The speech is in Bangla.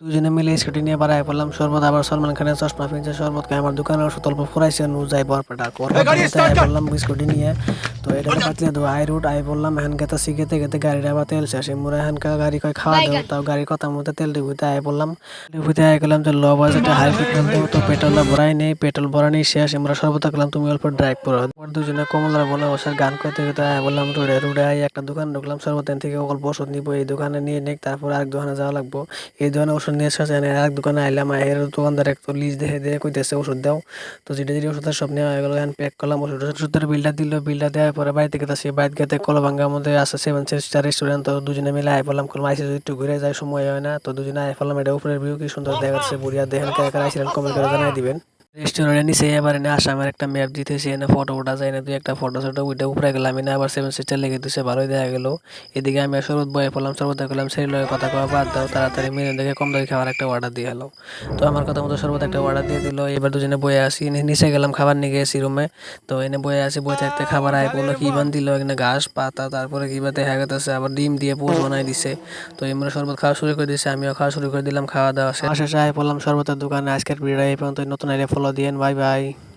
দুজনে মিলে স্কুটি নিয়ে বাড়ায় পড়লাম। শরবত আবার সলমান খানের চশমা ফিনছে। শরবতকে আমার দোকানের ওষুধ অল্প ফুরাইছে নু যাই বরপেটা বললাম স্কুটি নিয়ে। তো এটা তো পাতলে তো আই রুট আই বললাম হ্যান গেতে গেতে গেতে গাড়ির আবার তেল শেষ মুরে হ্যানকা গাড়ি কয় খাওয়া দেও তাও গাড়ির কথা মতো তেল ডিপুতে আই বললাম। ডিপুতে আই গেলাম যে ল বাজেটে হাই পেট্রোল দেবো তো পেট্রোলটা ভরাই নেই পেট্রোল ভরানি শেষ আমরা শরবত গেলাম তুমি অল্প ড্রাইভ করো। দুজনে কমলার বনে বসে গান করতে করতে আই বললাম রুড়ে রুড়ে আই একটা দোকান ঢুকলাম শরবত থেকে অল্প ওষুধ নিবো এই দোকানে নিয়ে নেই তারপর আরেক দোকানে যাওয়া লাগবো। এই দোকানে ওষুধ নিয়ে শেষ এক দোকানে আইলাম এর দোকানদার একটু লিজ দেখে দিয়ে কইতেছে ওষুধ দাও। তো যেটা যেটা ওষুধের সব নেওয়া হয়ে গেলো এখন প্যাক করলাম ওষুধের বিলটা দিল বিলটা দেওয়ার পরে বাড়িতে গেছে বাড়িতে গেতে কলভাঙ্গার মধ্যে আছে 7 স্টার রেস্টুরেন্ট তো দুজনে মিলে আই বললাম কলম আইসে যদি একটু ঘুরে যায় সময় হয় না তো দুজনে আই ফেললাম এটা উপরের ভিউ কি সুন্দর দেখা যাচ্ছে বুড়িয়া দেখেন কারা আইছিলেন কমেন্ট করে জানাই দিবেন। রেস্টুরেন্টের নিচে এবার এনে আসামের একটা ম্যাপ দিতেছি এনে ফটো ওঠা যায় না দুই একটা ফটো ছোটো উঠে উপরে গেলাম এনে আবার 7 স্টার লেগে দিচ্ছে ভালোই দেখা গেল। এদিকে আমি শরবত বয়ে পড়লাম শরবত করলাম সেই লয়ে কথা কওয়া বাদ দাও তাড়াতাড়ি মেনে দেখে কম দামি খাবার একটা অর্ডার দিয়ে হলো। তো আমার কথা মতো শরবত একটা অর্ডার দিয়ে দিল এবার দুজনে বয়ে আসি নিচে গেলাম খাবার নিয়ে গেছি রুমে। তো এনে বয়ে আসি বয়ে থাকতে খাবার আয় বললো কি বান দিল এখানে ঘাস পাতা তারপরে কি বা দেখা গেছে আবার ডিম দিয়ে পোজ বানাই দিছে। তো এমরা শরবত খাওয়া শুরু করে দিয়েছে আমিও খাওয়া শুরু করে দিলাম খাওয়া দাওয়া শেষে আয় পড়লাম শরবতের দোকানে আজকের ভিডিও এই পর্যন্ত নতুন আইলে ফলো দিয়েন বাই বাই।